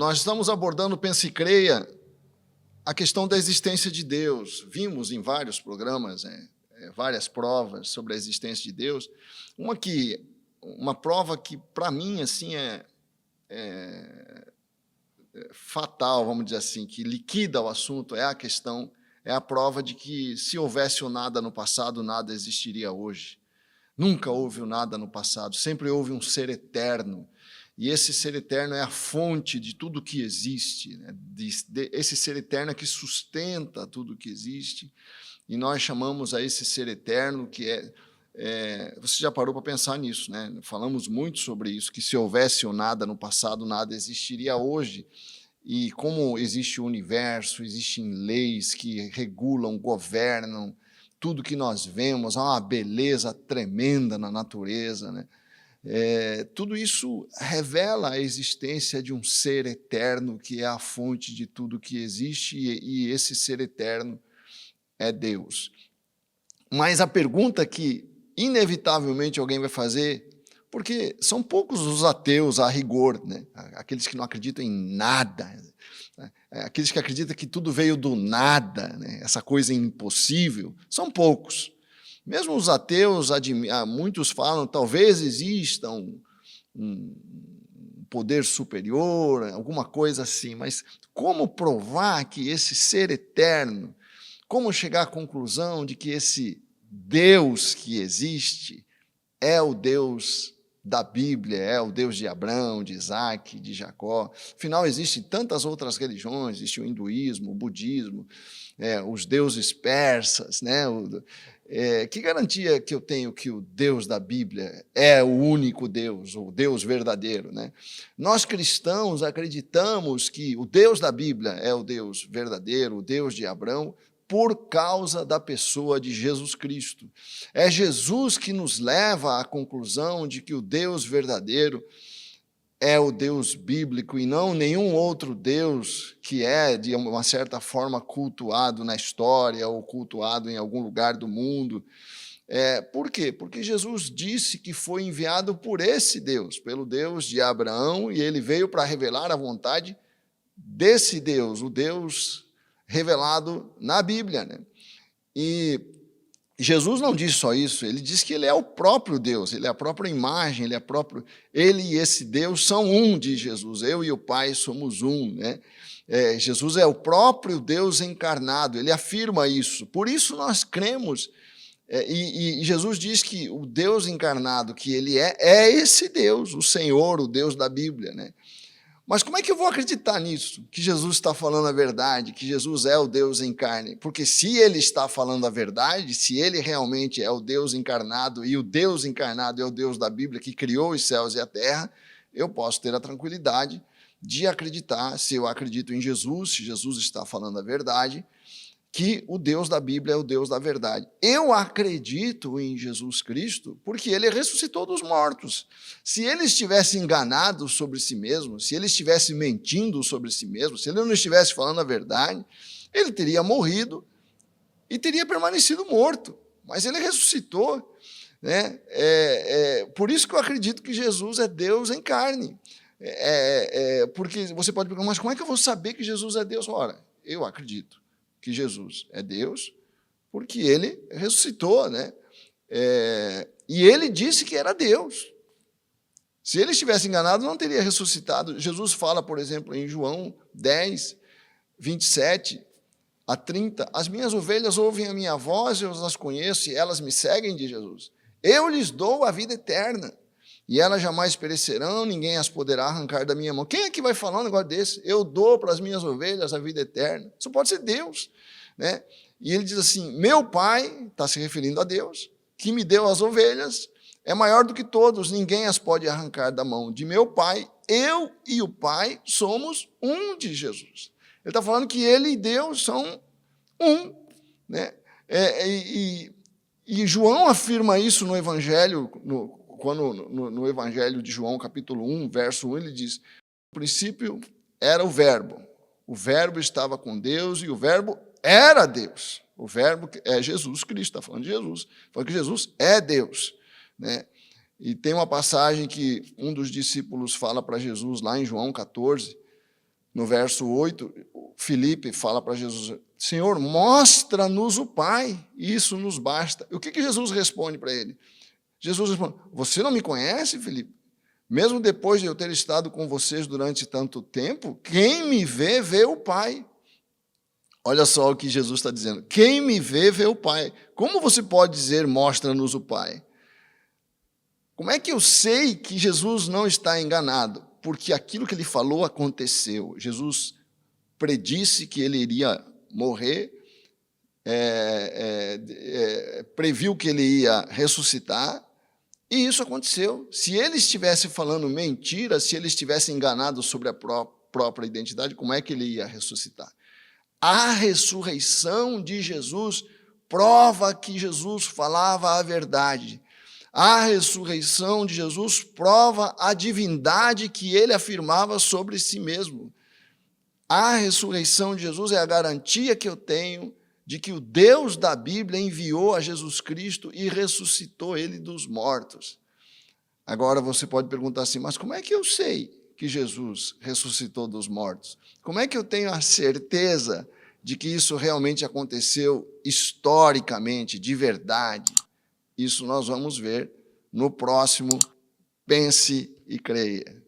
nós estamos abordando, Pensa e Creia, a questão da existência de Deus. Vimos em vários programas, várias provas sobre a existência de Deus. Uma prova que, para mim, assim, é fatal, vamos dizer assim, que liquida o assunto, é a prova de que, se houvesse o nada no passado, nada existiria hoje. Nunca houve o nada no passado, sempre houve um ser eterno. E esse ser eterno é a fonte de tudo que existe, né? Esse ser eterno é que sustenta tudo que existe, e nós chamamos a esse ser eterno que você já parou para pensar nisso, né? Falamos muito sobre isso, que se houvesse o nada no passado, nada existiria hoje. E como existe o universo, existem leis que regulam, governam tudo que nós vemos, há uma beleza tremenda na natureza, né? Tudo isso revela a existência de um ser eterno que é a fonte de tudo que existe, e esse ser eterno é Deus. Mas a pergunta que inevitavelmente alguém vai fazer, porque são poucos os ateus a rigor, né? Aqueles que não acreditam em nada, né? Aqueles que acreditam que tudo veio do nada, né? Essa coisa impossível, são poucos. Mesmo os ateus, muitos falam, talvez exista um poder superior, alguma coisa assim, mas como provar que esse ser eterno, como chegar à conclusão de que esse Deus que existe é o Deus da Bíblia, é o Deus de Abraão, de Isaac, de Jacó? Afinal, existem tantas outras religiões, existe o hinduísmo, o budismo, os deuses persas, né? Que garantia que eu tenho que o Deus da Bíblia é o único Deus, o Deus verdadeiro, né? Nós cristãos acreditamos que o Deus da Bíblia é o Deus verdadeiro, o Deus de Abraão, por causa da pessoa de Jesus Cristo. É Jesus que nos leva à conclusão de que o Deus verdadeiro é o Deus bíblico e não nenhum outro Deus que é, de uma certa forma, cultuado na história ou cultuado em algum lugar do mundo. Por quê? Porque Jesus disse que foi enviado por esse Deus, pelo Deus de Abraão, e ele veio para revelar a vontade desse Deus, o Deus revelado na Bíblia, né? E Jesus não disse só isso, ele disse que ele é o próprio Deus, ele é a própria imagem, ele e esse Deus são um, diz Jesus. Eu e o Pai somos um, né? Jesus é o próprio Deus encarnado, ele afirma isso. Por isso nós cremos, e Jesus diz que o Deus encarnado que ele é esse Deus, o Senhor, o Deus da Bíblia, né? Mas como é que eu vou acreditar nisso? Que Jesus está falando a verdade, que Jesus é o Deus em carne? Porque se ele está falando a verdade, se ele realmente é o Deus encarnado, e o Deus encarnado é o Deus da Bíblia que criou os céus e a terra, eu posso ter a tranquilidade de acreditar, se eu acredito em Jesus, se Jesus está falando a verdade, que o Deus da Bíblia é o Deus da verdade. Eu acredito em Jesus Cristo porque ele ressuscitou dos mortos. Se ele estivesse enganado sobre si mesmo, se ele estivesse mentindo sobre si mesmo, se ele não estivesse falando a verdade, ele teria morrido e teria permanecido morto. Mas ele ressuscitou, né? Por isso que eu acredito que Jesus é Deus em carne. Porque você pode perguntar, mas como é que eu vou saber que Jesus é Deus? Ora, eu acredito que Jesus é Deus, porque ele ressuscitou, né? E ele disse que era Deus. Se ele estivesse enganado, não teria ressuscitado. Jesus fala, por exemplo, em João 10, 27 a 30, as minhas ovelhas ouvem a minha voz, eu as conheço e elas me seguem, diz Jesus. Eu lhes dou a vida eterna, e elas jamais perecerão, ninguém as poderá arrancar da minha mão. Quem é que vai falar um negócio desse? Eu dou para as minhas ovelhas a vida eterna. Isso pode ser Deus, né? E ele diz assim, meu Pai, está se referindo a Deus, que me deu as ovelhas, é maior do que todos, ninguém as pode arrancar da mão de meu Pai. Eu e o Pai somos um, de Jesus. Ele está falando que ele e Deus são um, né? E João afirma isso no Evangelho, no Evangelho de João, capítulo 1, verso 1, ele diz, no princípio era o Verbo estava com Deus e o Verbo era Deus. O Verbo é Jesus Cristo, está falando de Jesus, falando que Jesus é Deus, né? E tem uma passagem que um dos discípulos fala para Jesus, lá em João 14, No verso 8, Filipe fala para Jesus: Senhor, mostra-nos o Pai, isso nos basta. E o que Jesus responde para ele? Jesus responde: você não me conhece, Filipe? Mesmo depois de eu ter estado com vocês durante tanto tempo, quem me vê, vê o Pai. Olha só o que Jesus está dizendo. Quem me vê, vê o Pai. Como você pode dizer, mostra-nos o Pai? Como é que eu sei que Jesus não está enganado? Porque aquilo que ele falou aconteceu. Jesus predisse que ele iria morrer, previu que ele ia ressuscitar, e isso aconteceu. Se ele estivesse falando mentira, se ele estivesse enganado sobre a própria identidade, como é que ele ia ressuscitar? A ressurreição de Jesus prova que Jesus falava a verdade. A ressurreição de Jesus prova a divindade que ele afirmava sobre si mesmo. A ressurreição de Jesus é a garantia que eu tenho de que o Deus da Bíblia enviou a Jesus Cristo e ressuscitou ele dos mortos. Agora você pode perguntar assim, mas como é que eu sei que Jesus ressuscitou dos mortos? Como é que eu tenho a certeza de que isso realmente aconteceu historicamente, de verdade? Isso nós vamos ver no próximo Pense e Creia.